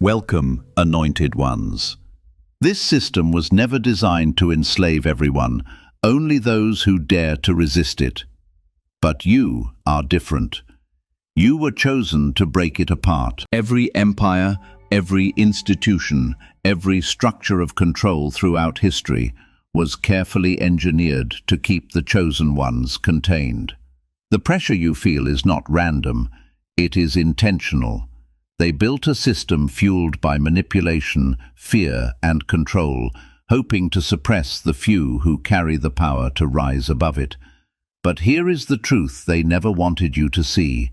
Welcome, anointed ones. This system was never designed to enslave everyone, only those who dare to resist it. But you are different. You were chosen to break it apart. Every empire, every institution, every structure of control throughout history was carefully engineered to keep the chosen ones contained. The pressure you feel is not random, it is intentional. They built a system fueled by manipulation, fear, and control, hoping to suppress the few who carry the power to rise above it. But here is the truth they never wanted you to see.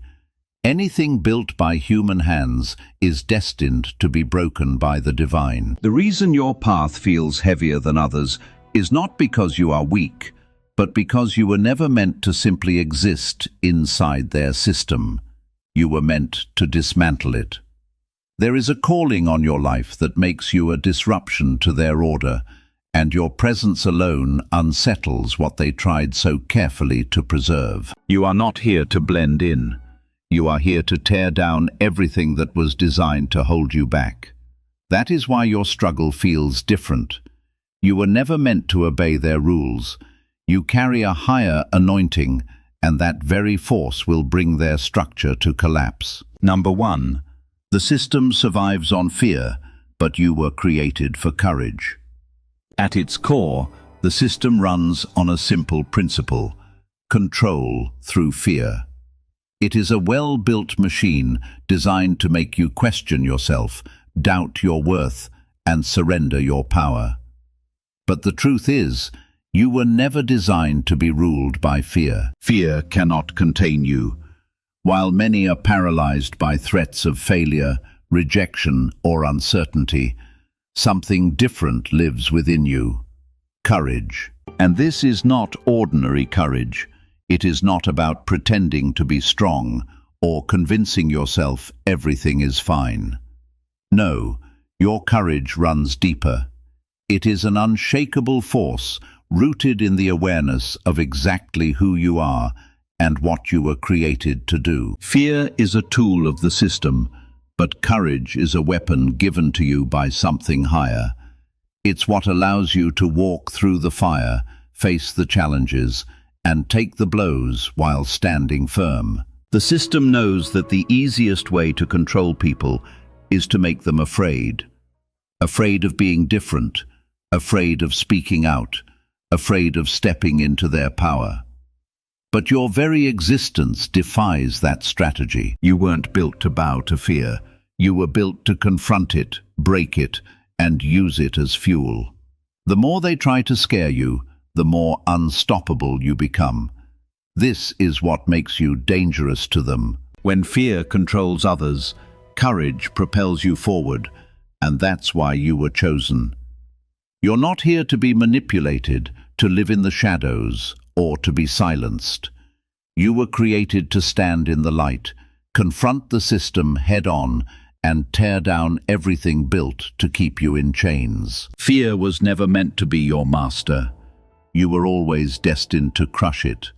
Anything built by human hands is destined to be broken by the divine. The reason your path feels heavier than others is not because you are weak, but because you were never meant to simply exist inside their system. You were meant to dismantle it. There is a calling on your life that makes you a disruption to their order, and your presence alone unsettles what they tried so carefully to preserve. You are not here to blend in. You are here to tear down everything that was designed to hold you back. That is why your struggle feels different. You were never meant to obey their rules. You carry a higher anointing, and that very force will bring their structure to collapse. Number 1. The system survives on fear, but you were created for courage. At its core, the system runs on a simple principle: control through fear. It is a well-built machine designed to make you question yourself, doubt your worth, and surrender your power. But the truth is, you were never designed to be ruled by fear. Fear cannot contain you. While many are paralyzed by threats of failure, rejection, or uncertainty, something different lives within you: courage. And this is not ordinary courage. It is not about pretending to be strong or convincing yourself everything is fine. No, your courage runs deeper. It is an unshakable force rooted in the awareness of exactly who you are and what you were created to do. Fear is a tool of the system, but courage is a weapon given to you by something higher. It's what allows you to walk through the fire, face the challenges, and take the blows while standing firm. The system knows that the easiest way to control people is to make them afraid. Afraid of being different, afraid of speaking out, afraid of stepping into their power. But your very existence defies that strategy. You weren't built to bow to fear. You were built to confront it, break it, and use it as fuel. The more they try to scare you, the more unstoppable you become. This is what makes you dangerous to them. When fear controls others, courage propels you forward, and that's why you were chosen. You're not here to be manipulated, to live in the shadows, or to be silenced. You were created to stand in the light, confront the system head-on, and tear down everything built to keep you in chains. Fear was never meant to be your master. You were always destined to crush it.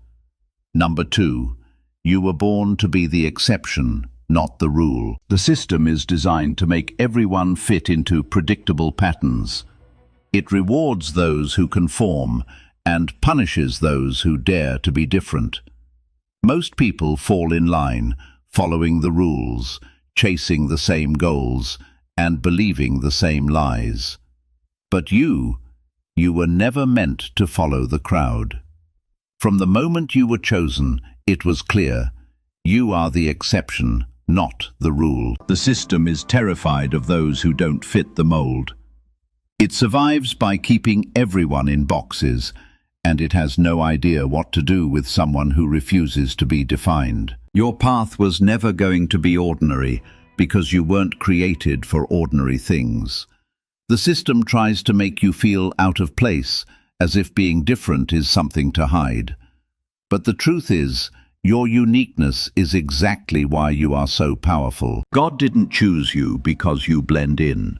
Number 2, you were born to be the exception, not the rule. The system is designed to make everyone fit into predictable patterns. It rewards those who conform and punishes those who dare to be different. Most people fall in line, following the rules, chasing the same goals, and believing the same lies. But you were never meant to follow the crowd. From the moment you were chosen, it was clear: you are the exception, not the rule. The system is terrified of those who don't fit the mold. It survives by keeping everyone in boxes, and it has no idea what to do with someone who refuses to be defined. Your path was never going to be ordinary, because you weren't created for ordinary things. The system tries to make you feel out of place, as if being different is something to hide. But the truth is, your uniqueness is exactly why you are so powerful. God didn't choose you because you blend in.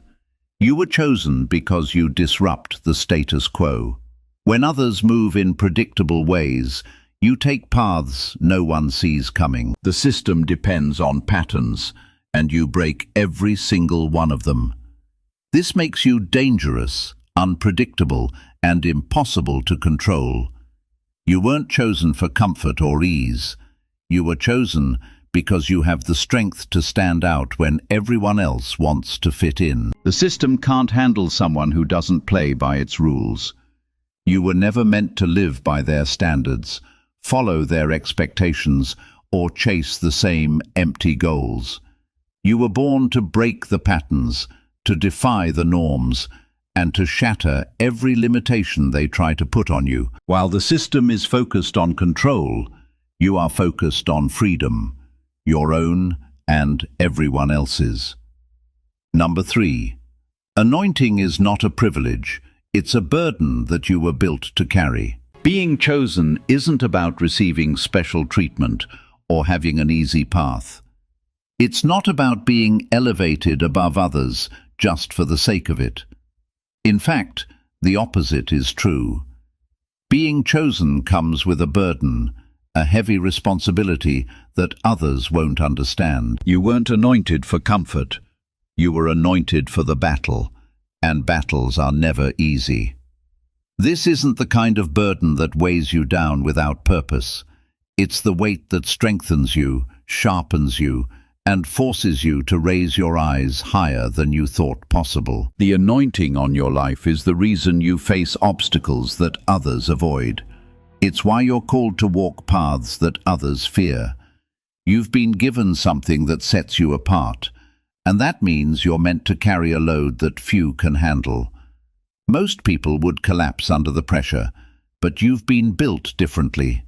You were chosen because you disrupt the status quo. When others move in predictable ways, you take paths no one sees coming. The system depends on patterns, and you break every single one of them. This makes you dangerous, unpredictable, and impossible to control. You weren't chosen for comfort or ease. You were chosen because you have the strength to stand out when everyone else wants to fit in. The system can't handle someone who doesn't play by its rules. You were never meant to live by their standards, follow their expectations, or chase the same empty goals. You were born to break the patterns, to defy the norms, and to shatter every limitation they try to put on you. While the system is focused on control, you are focused on freedom, your own and everyone else's. Number 3. Anointing is not a privilege, it's a burden that you were built to carry. Being chosen isn't about receiving special treatment or having an easy path. It's not about being elevated above others just for the sake of it. In fact, the opposite is true. Being chosen comes with a burden, a heavy responsibility that others won't understand. You weren't anointed for comfort. You were anointed for the battle, and battles are never easy. This isn't the kind of burden that weighs you down without purpose. It's the weight that strengthens you, sharpens you, and forces you to raise your eyes higher than you thought possible. The anointing on your life is the reason you face obstacles that others avoid. It's why you're called to walk paths that others fear. You've been given something that sets you apart, and that means you're meant to carry a load that few can handle. Most people would collapse under the pressure, but you've been built differently.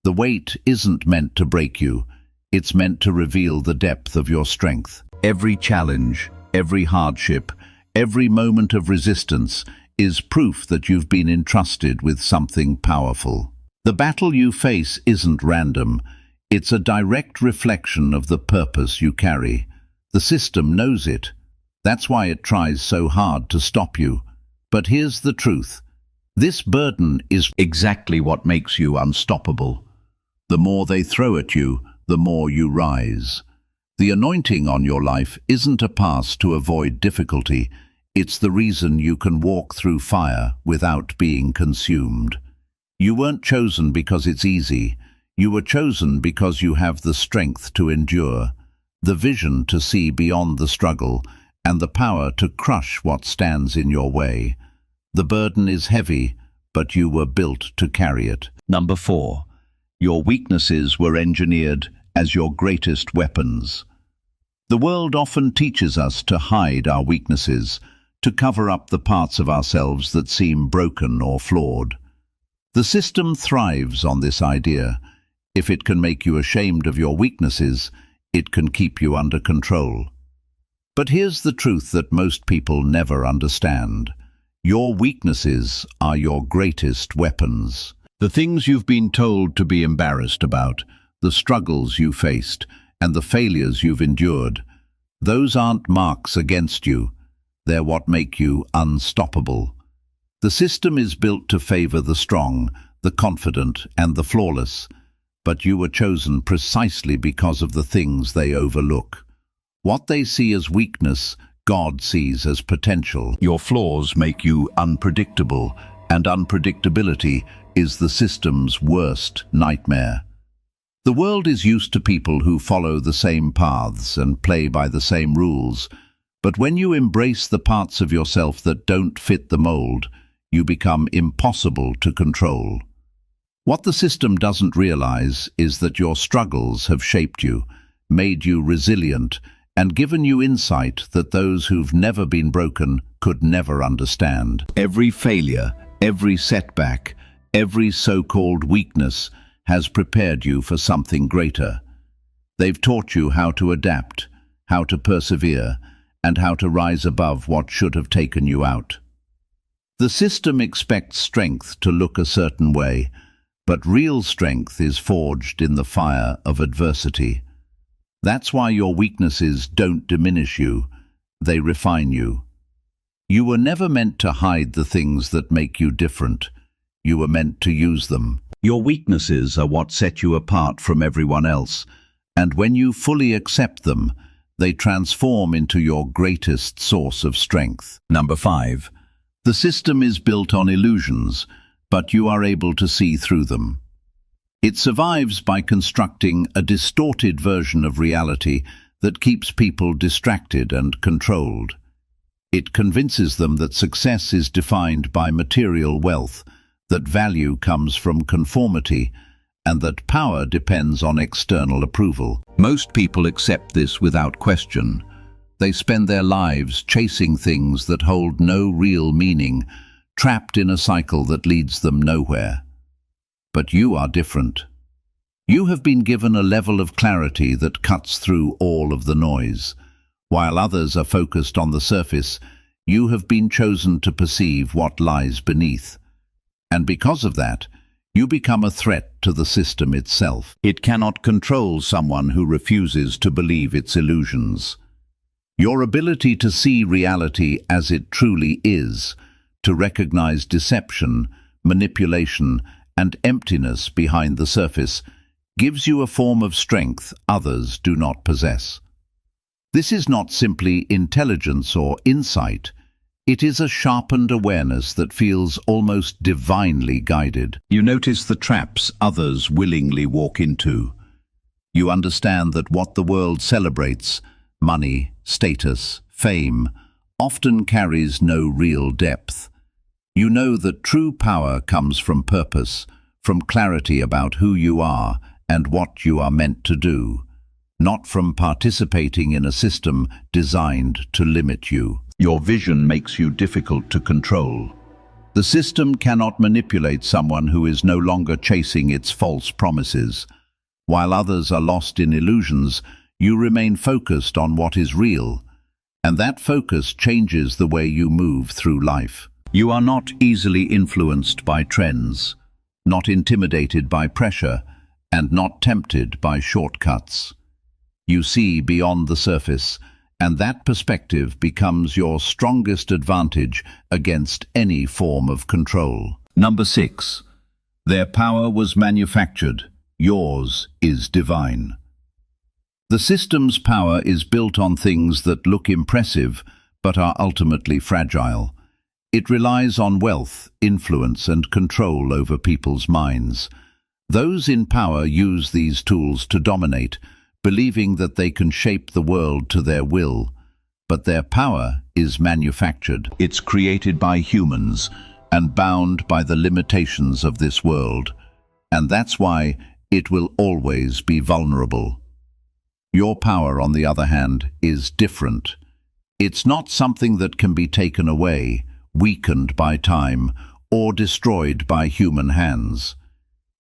The weight isn't meant to break you. It's meant to reveal the depth of your strength. Every challenge, every hardship, every moment of resistance is proof that you've been entrusted with something powerful. The battle you face isn't random. It's a direct reflection of the purpose you carry. The system knows it. That's why it tries so hard to stop you. But here's the truth. This burden is exactly what makes you unstoppable. The more they throw at you, the more you rise. The anointing on your life isn't a pass to avoid difficulty. It's the reason you can walk through fire without being consumed. You weren't chosen because it's easy. You were chosen because you have the strength to endure, the vision to see beyond the struggle, and the power to crush what stands in your way. The burden is heavy, but you were built to carry it. Number 4. Your weaknesses were engineered as your greatest weapons. The world often teaches us to hide our weaknesses, to cover up the parts of ourselves that seem broken or flawed. The system thrives on this idea. If it can make you ashamed of your weaknesses, it can keep you under control. But here's the truth that most people never understand. Your weaknesses are your greatest weapons. The things you've been told to be embarrassed about, the struggles you faced, and the failures you've endured, those aren't marks against you. They're what make you unstoppable. The system is built to favor the strong, the confident, and the flawless, but you were chosen precisely because of the things they overlook. What they see as weakness, God sees as potential. Your flaws make you unpredictable, and unpredictability is the system's worst nightmare. The world is used to people who follow the same paths and play by the same rules, but when you embrace the parts of yourself that don't fit the mold, you become impossible to control. What the system doesn't realize is that your struggles have shaped you, made you resilient, and given you insight that those who've never been broken could never understand. Every failure, every setback, every so-called weakness has prepared you for something greater. They've taught you how to adapt, how to persevere, and how to rise above what should have taken you out. The system expects strength to look a certain way, but real strength is forged in the fire of adversity. That's why your weaknesses don't diminish you, they refine you. You were never meant to hide the things that make you different. You were meant to use them. Your weaknesses are what set you apart from everyone else, and when you fully accept them, They transform into your greatest source of strength. Number 5. The system is built on illusions, but you are able to see through them. It survives by constructing a distorted version of reality that keeps people distracted and controlled. It convinces them that success is defined by material wealth, that value comes from conformity, and that power depends on external approval. Most people accept this without question. They spend their lives chasing things that hold no real meaning, trapped in a cycle that leads them nowhere. But you are different. You have been given a level of clarity that cuts through all of the noise. While others are focused on the surface, you have been chosen to perceive what lies beneath. And because of that, you become a threat to the system itself. It cannot control someone who refuses to believe its illusions. Your ability to see reality as it truly is, to recognize deception, manipulation, and emptiness behind the surface, gives you a form of strength others do not possess. This is not simply intelligence or insight. It is a sharpened awareness that feels almost divinely guided. You notice the traps others willingly walk into. You understand that what the world celebrates, money, status, fame, often carries no real depth. You know that true power comes from purpose, from clarity about who you are and what you are meant to do, not from participating in a system designed to limit you. Your vision makes you difficult to control. The system cannot manipulate someone who is no longer chasing its false promises. While others are lost in illusions, you remain focused on what is real, and that focus changes the way you move through life. You are not easily influenced by trends, not intimidated by pressure, and not tempted by shortcuts. You see beyond the surface, and that perspective becomes your strongest advantage against any form of control. Number 6. Their power was manufactured. Yours is divine. The system's power is built on things that look impressive but are ultimately fragile. It relies on wealth, influence, and control over people's minds. Those in power use these tools to dominate, believing that they can shape the world to their will. But their power is manufactured. It's created by humans and bound by the limitations of this world. And that's why it will always be vulnerable. Your power, on the other hand, is different. It's not something that can be taken away, weakened by time, or destroyed by human hands.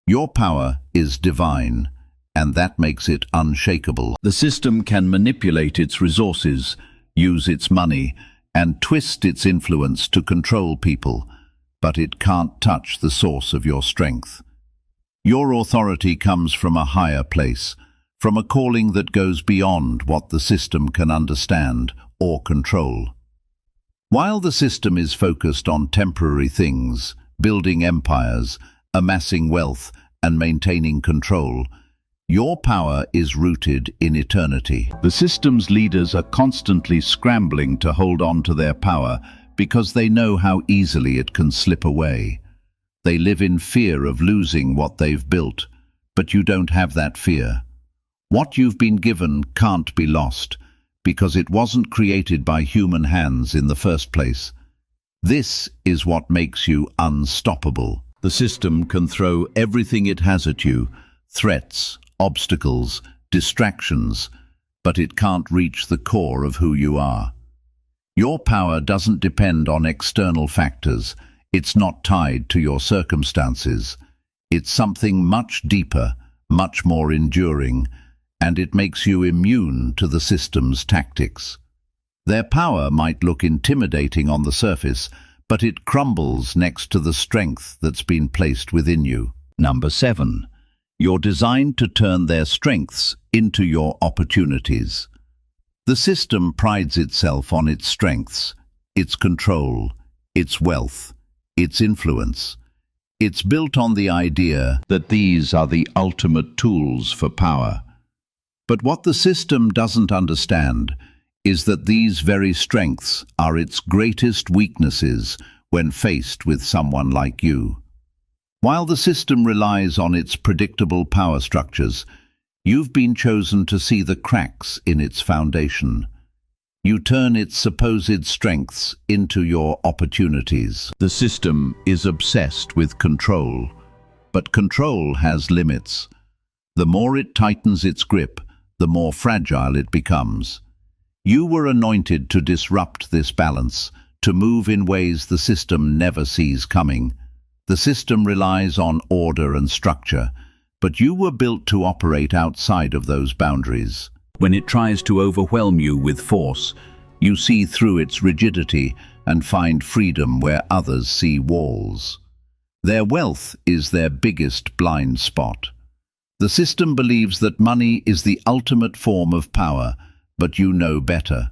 Your power is divine, and that makes it unshakable. The system can manipulate its resources, use its money, and twist its influence to control people, but it can't touch the source of your strength. Your authority comes from a higher place, from a calling that goes beyond what the system can understand or control. While the system is focused on temporary things, building empires, amassing wealth, and maintaining control, your power is rooted in eternity. The system's leaders are constantly scrambling to hold on to their power because they know how easily it can slip away. They live in fear of losing what they've built, but you don't have that fear. What you've been given can't be lost, because it wasn't created by human hands in the first place. This is what makes you unstoppable. The system can throw everything it has at you, threats, obstacles, distractions, but it can't reach the core of who you are. Your power doesn't depend on external factors. It's not tied to your circumstances. It's something much deeper, much more enduring, and it makes you immune to the system's tactics. Their power might look intimidating on the surface, but it crumbles next to the strength that's been placed within you. Number 7. You're designed to turn their strengths into your opportunities. The system prides itself on its strengths, its control, its wealth, its influence. It's built on the idea that these are the ultimate tools for power. But what the system doesn't understand is that these very strengths are its greatest weaknesses when faced with someone like you. While the system relies on its predictable power structures, you've been chosen to see the cracks in its foundation. You turn its supposed strengths into your opportunities. The system is obsessed with control, but control has limits. The more it tightens its grip, the more fragile it becomes. You were anointed to disrupt this balance, to move in ways the system never sees coming. The system relies on order and structure, but you were built to operate outside of those boundaries. When it tries to overwhelm you with force, you see through its rigidity and find freedom where others see walls. Their wealth is their biggest blind spot. The system believes that money is the ultimate form of power, but you know better.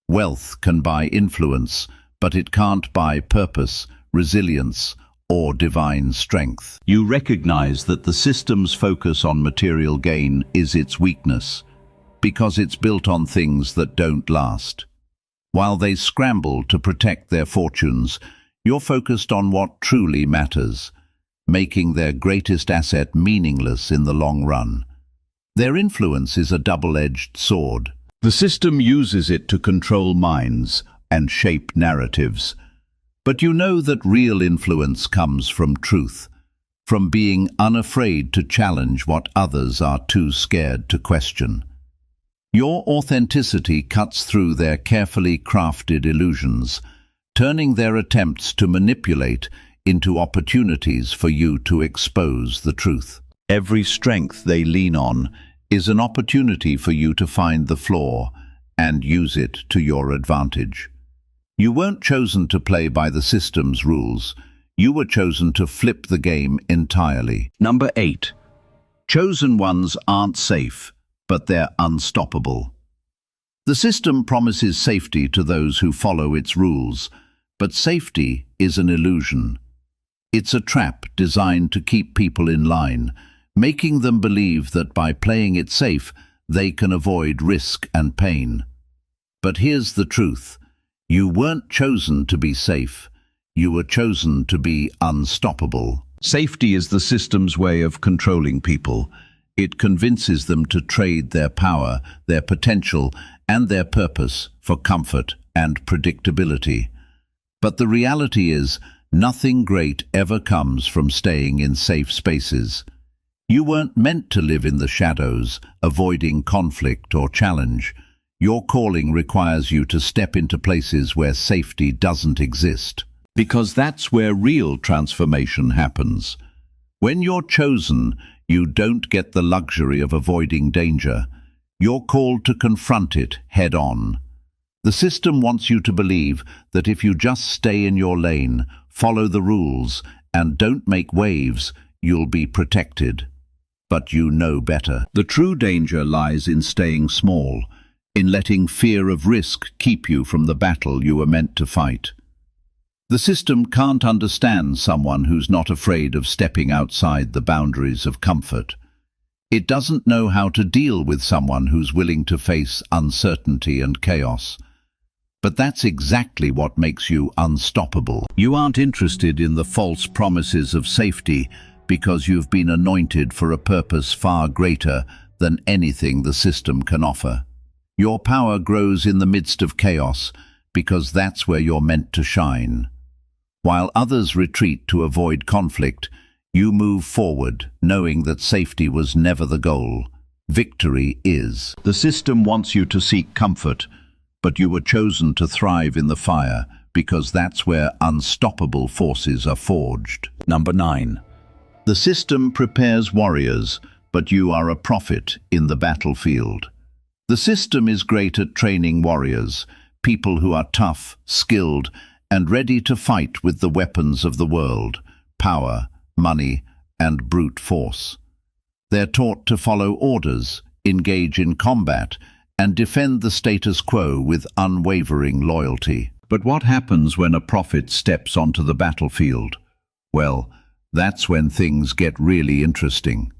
Wealth can buy influence, but it can't buy purpose, resilience, or divine strength. You recognize that the system's focus on material gain is its weakness, because it's built on things that don't last. While they scramble to protect their fortunes, you're focused on what truly matters, making their greatest asset meaningless in the long run. Their influence is a double-edged sword. The system uses it to control minds and shape narratives. But you know that real influence comes from truth, from being unafraid to challenge what others are too scared to question. Your authenticity cuts through their carefully crafted illusions, turning their attempts to manipulate into opportunities for you to expose the truth. Every strength they lean on is an opportunity for you to find the flaw and use it to your advantage. You weren't chosen to play by the system's rules. You were chosen to flip the game entirely. Number 8. Chosen ones aren't safe, but they're unstoppable. The system promises safety to those who follow its rules, but safety is an illusion. It's a trap designed to keep people in line, making them believe that by playing it safe, they can avoid risk and pain. But here's the truth. You weren't chosen to be safe. You were chosen to be unstoppable. Safety is the system's way of controlling people. It convinces them to trade their power, their potential, and their purpose for comfort and predictability. But the reality is, nothing great ever comes from staying in safe spaces. You weren't meant to live in the shadows, avoiding conflict or challenge. Your calling requires you to step into places where safety doesn't exist, because that's where real transformation happens. When you're chosen, you don't get the luxury of avoiding danger. You're called to confront it head-on. The system wants you to believe that if you just stay in your lane, follow the rules, and don't make waves, you'll be protected. But you know better. The true danger lies in staying small, in letting fear of risk keep you from the battle you were meant to fight. The system can't understand someone who's not afraid of stepping outside the boundaries of comfort. It doesn't know how to deal with someone who's willing to face uncertainty and chaos. But that's exactly what makes you unstoppable. You aren't interested in the false promises of safety because you've been anointed for a purpose far greater than anything the system can offer. Your power grows in the midst of chaos because that's where you're meant to shine. While others retreat to avoid conflict, you move forward, knowing that safety was never the goal. Victory is. The system wants you to seek comfort, but you were chosen to thrive in the fire because that's where unstoppable forces are forged. Number 9. The system prepares warriors, but you are a prophet in the battlefield. The system is great at training warriors, people who are tough, skilled, and ready to fight with the weapons of the world, power, money, and brute force. They're taught to follow orders, engage in combat, and defend the status quo with unwavering loyalty. But what happens when a prophet steps onto the battlefield? Well, that's when things get really interesting.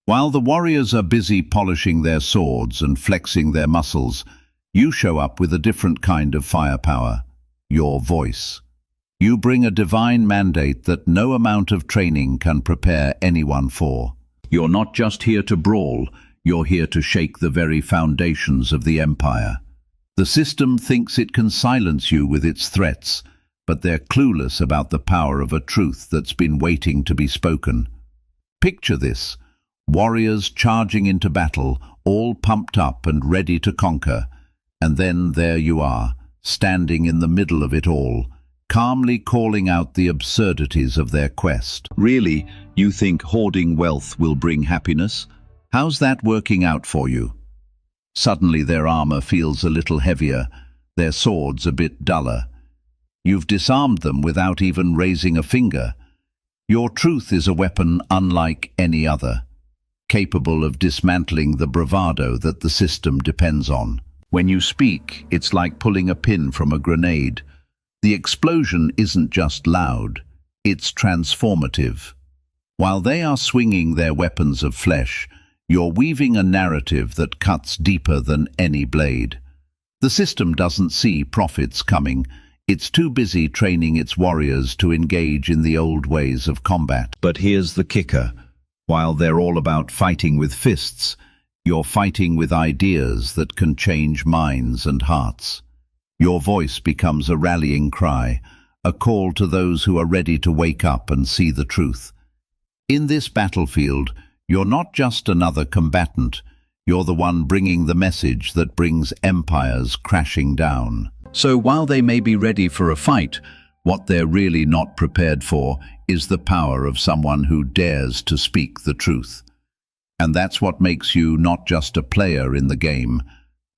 While the warriors are busy polishing their swords and flexing their muscles, you show up with a different kind of firepower, your voice. You bring a divine mandate that no amount of training can prepare anyone for. You're not just here to brawl, you're here to shake the very foundations of the empire. The system thinks it can silence you with its threats, but they're clueless about the power of a truth that's been waiting to be spoken. Picture this: warriors charging into battle, all pumped up and ready to conquer, and then there you are, standing in the middle of it all, calmly calling out the absurdities of their quest. Really, you think hoarding wealth will bring happiness? How's that working out for you? Suddenly their armor feels a little heavier, their swords a bit duller. You've disarmed them without even raising a finger. Your truth is a weapon unlike any other, capable of dismantling the bravado that the system depends on. When you speak, it's like pulling a pin from a grenade. The explosion isn't just loud, it's transformative. While they are swinging their weapons of flesh, you're weaving a narrative that cuts deeper than any blade. The system doesn't see profits coming. It's too busy training its warriors to engage in the old ways of combat. But here's the kicker. While they're all about fighting with fists, you're fighting with ideas that can change minds and hearts. Your voice becomes a rallying cry, a call to those who are ready to wake up and see the truth. In this battlefield, you're not just another combatant, you're the one bringing the message that brings empires crashing down. So while they may be ready for a fight, what they're really not prepared for is the power of someone who dares to speak the truth. And that's what makes you not just a player in the game,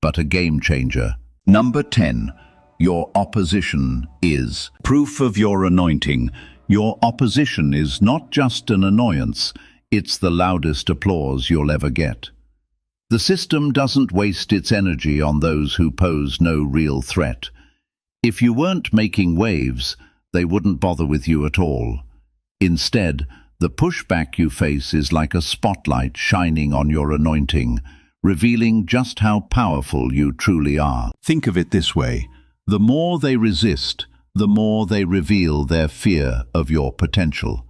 but a game changer. Number 10. Your opposition is proof of your anointing. Your opposition is not just an annoyance, it's the loudest applause you'll ever get. The system doesn't waste its energy on those who pose no real threat. If you weren't making waves, they wouldn't bother with you at all. Instead, the pushback you face is like a spotlight shining on your anointing, revealing just how powerful you truly are. Think of it this way: the more they resist, the more they reveal their fear of your potential.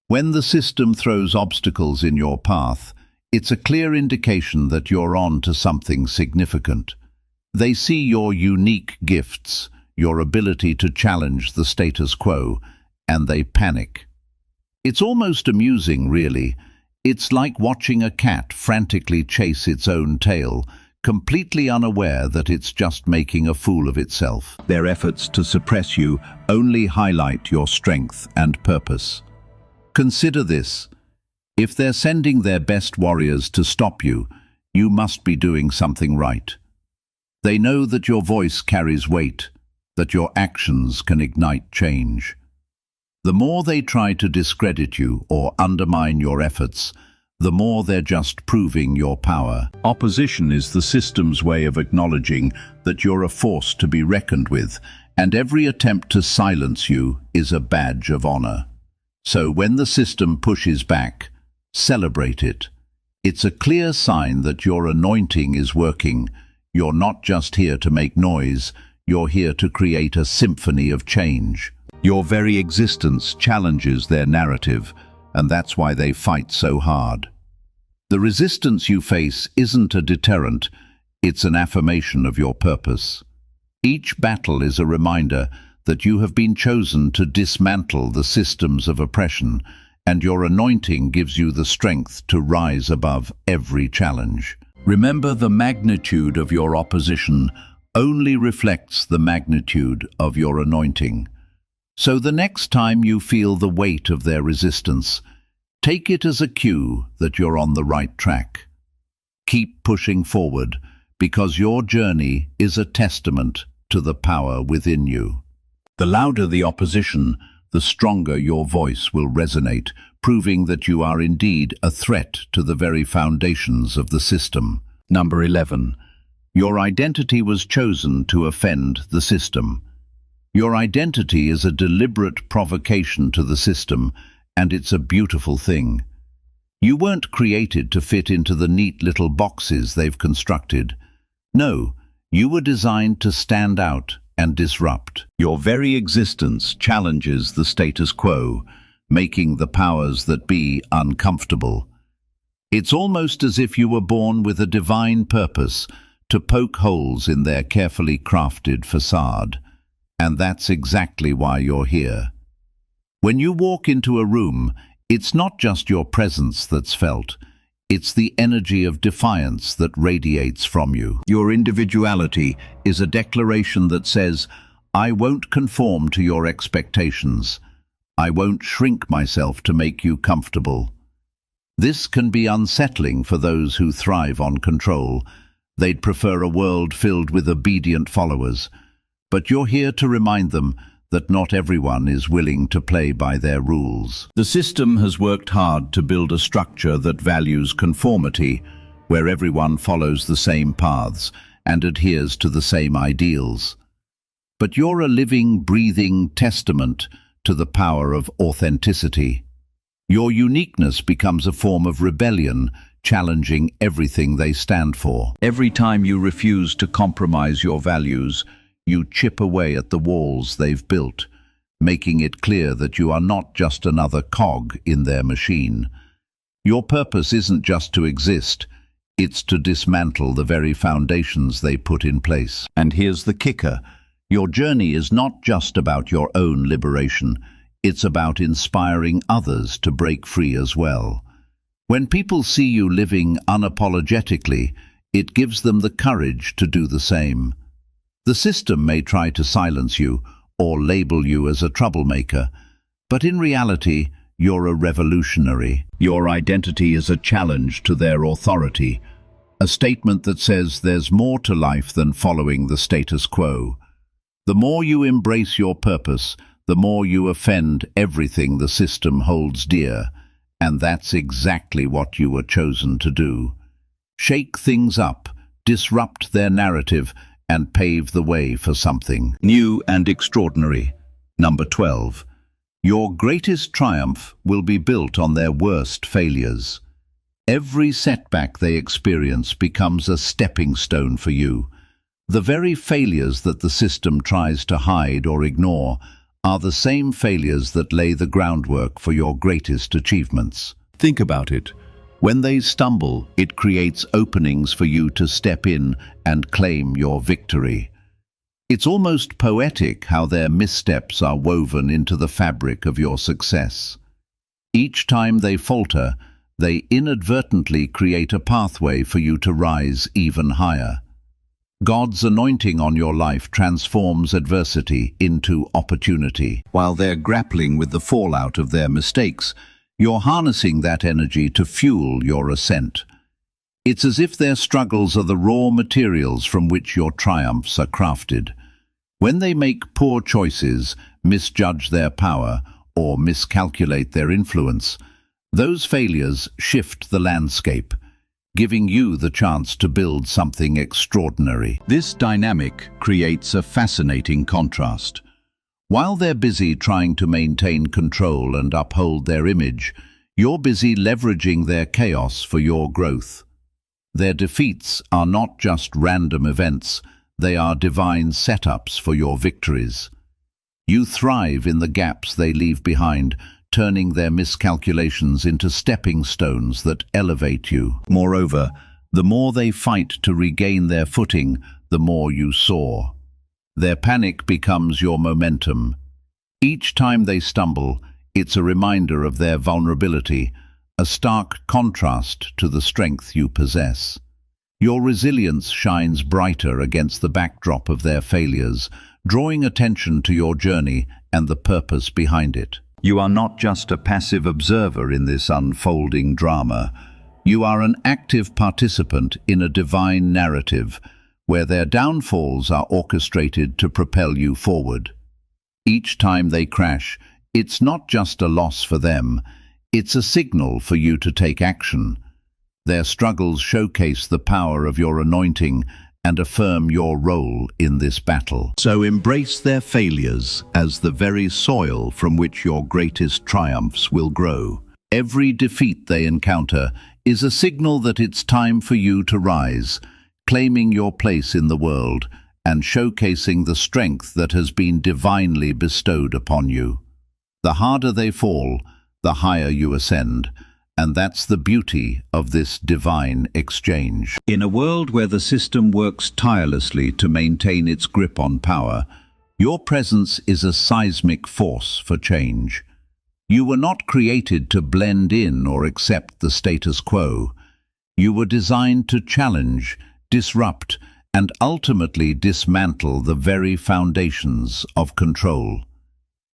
When the system throws obstacles in your path, it's a clear indication that you're on to something significant. They see your unique gifts, your ability to challenge the status quo, and they panic. It's almost amusing, really. It's like watching a cat frantically chase its own tail, completely unaware that it's just making a fool of itself. Their efforts to suppress you only highlight your strength and purpose. Consider this. If they're sending their best warriors to stop you, you must be doing something right. They know that your voice carries weight, that your actions can ignite change. The more they try to discredit you or undermine your efforts, the more they're just proving your power. Opposition is the system's way of acknowledging that you're a force to be reckoned with, and every attempt to silence you is a badge of honor. So when the system pushes back, celebrate it. It's a clear sign that your anointing is working. You're not just here to make noise, you're here to create a symphony of change. Your very existence challenges their narrative, and that's why they fight so hard. The resistance you face isn't a deterrent, it's an affirmation of your purpose. Each battle is a reminder that you have been chosen to dismantle the systems of oppression, and your anointing gives you the strength to rise above every challenge. Remember, the magnitude of your opposition only reflects the magnitude of your anointing. So the next time you feel the weight of their resistance, take it as a cue that you're on the right track. Keep pushing forward, because your journey is a testament to the power within you. The louder the opposition, the stronger your voice will resonate, proving that you are indeed a threat to the very foundations of the system. Number 11. Your identity was chosen to offend the system. Your identity is a deliberate provocation to the system, and it's a beautiful thing. You weren't created to fit into the neat little boxes they've constructed. No, you were designed to stand out and disrupt. Your very existence challenges the status quo, making the powers that be uncomfortable. It's almost as if you were born with a divine purpose to poke holes in their carefully crafted facade. And that's exactly why you're here. When you walk into a room, it's not just your presence that's felt. It's the energy of defiance that radiates from you. Your individuality is a declaration that says, I won't conform to your expectations. I won't shrink myself to make you comfortable. This can be unsettling for those who thrive on control. They'd prefer a world filled with obedient followers. But you're here to remind them that not everyone is willing to play by their rules. The system has worked hard to build a structure that values conformity, where everyone follows the same paths and adheres to the same ideals. But you're a living, breathing testament to the power of authenticity. Your uniqueness becomes a form of rebellion, challenging everything they stand for. Every time you refuse to compromise your values, you chip away at the walls they've built, making it clear that you are not just another cog in their machine. Your purpose isn't just to exist, it's to dismantle the very foundations they put in place. And here's the kicker. Your journey is not just about your own liberation, it's about inspiring others to break free as well. When people see you living unapologetically, it gives them the courage to do the same. The system may try to silence you or label you as a troublemaker, but in reality, you're a revolutionary. Your identity is a challenge to their authority, a statement that says there's more to life than following the status quo. The more you embrace your purpose, the more you offend everything the system holds dear, and that's exactly what you were chosen to do. Shake things up, disrupt their narrative, and pave the way for something new and extraordinary. Number 12. Your greatest triumph will be built on their worst failures. Every setback they experience becomes a stepping stone for you. The very failures that the system tries to hide or ignore are the same failures that lay the groundwork for your greatest achievements. Think about it. When they stumble, it creates openings for you to step in and claim your victory. It's almost poetic how their missteps are woven into the fabric of your success. Each time they falter, they inadvertently create a pathway for you to rise even higher. God's anointing on your life transforms adversity into opportunity. While they're grappling with the fallout of their mistakes, you're harnessing that energy to fuel your ascent. It's as if their struggles are the raw materials from which your triumphs are crafted. When they make poor choices, misjudge their power, or miscalculate their influence, those failures shift the landscape, giving you the chance to build something extraordinary. This dynamic creates a fascinating contrast. While they're busy trying to maintain control and uphold their image, you're busy leveraging their chaos for your growth. Their defeats are not just random events, they are divine setups for your victories. You thrive in the gaps they leave behind, turning their miscalculations into stepping stones that elevate you. Moreover, the more they fight to regain their footing, the more you soar. Their panic becomes your momentum. Each time they stumble, it's a reminder of their vulnerability, a stark contrast to the strength you possess. Your resilience shines brighter against the backdrop of their failures, drawing attention to your journey and the purpose behind it. You are not just a passive observer in this unfolding drama. You are an active participant in a divine narrative, where their downfalls are orchestrated to propel you forward. Each time they crash, it's not just a loss for them, it's a signal for you to take action. Their struggles showcase the power of your anointing and affirm your role in this battle. So embrace their failures as the very soil from which your greatest triumphs will grow. Every defeat they encounter is a signal that it's time for you to rise, claiming your place in the world and showcasing the strength that has been divinely bestowed upon you. The harder they fall, the higher you ascend, and that's the beauty of this divine exchange. In a world where the system works tirelessly to maintain its grip on power, your presence is a seismic force for change. You were not created to blend in or accept the status quo. You were designed to challenge, disrupt, and ultimately dismantle the very foundations of control.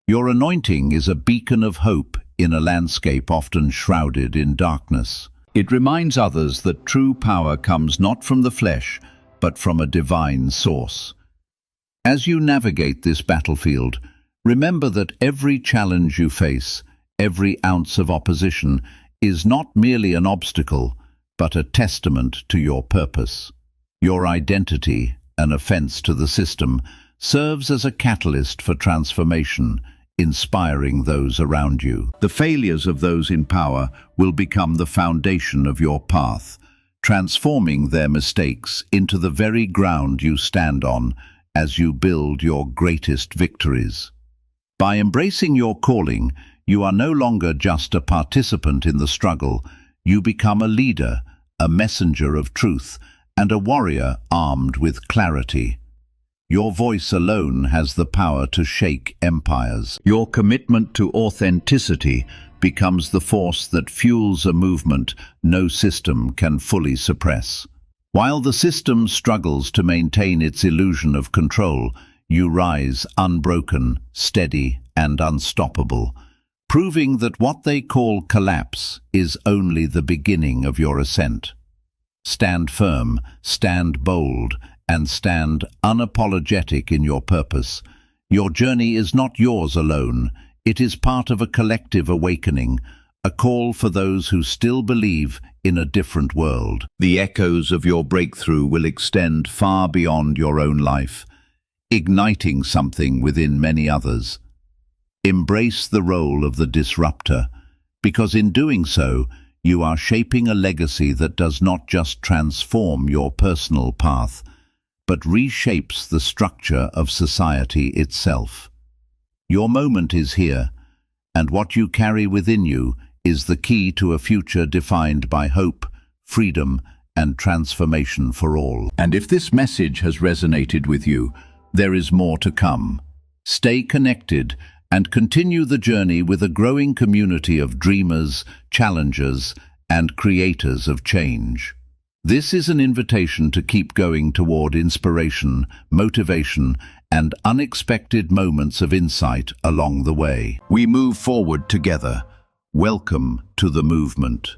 Your anointing is a beacon of hope in a landscape often shrouded in darkness. It reminds others that true power comes not from the flesh, but from a divine source. As you navigate this battlefield, remember that every challenge you face, every ounce of opposition, is not merely an obstacle, but a testament to your purpose. Your identity, an offense to the system, serves as a catalyst for transformation, inspiring those around you. The failures of those in power will become the foundation of your path, transforming their mistakes into the very ground you stand on as you build your greatest victories. By embracing your calling, you are no longer just a participant in the struggle. You become a leader, a messenger of truth, and a warrior armed with clarity. Your voice alone has the power to shake empires. Your commitment to authenticity becomes the force that fuels a movement no system can fully suppress. While the system struggles to maintain its illusion of control, you rise unbroken, steady, and unstoppable, proving that what they call collapse is only the beginning of your ascent. Stand firm, stand bold, and stand unapologetic in your purpose. Your journey is not yours alone. It is part of a collective awakening, a call for those who still believe in a different world. The echoes of your breakthrough will extend far beyond your own life, igniting something within many others. Embrace the role of the disruptor, because in doing so, you are shaping a legacy that does not just transform your personal path, but reshapes the structure of society itself. Your moment is here, and what you carry within you is the key to a future defined by hope, freedom, and transformation for all. And if this message has resonated with you, there is more to come. Stay connected and continue the journey with a growing community of dreamers, challengers, and creators of change. This is an invitation to keep going toward inspiration, motivation, and unexpected moments of insight along the way. We move forward together. Welcome to the movement.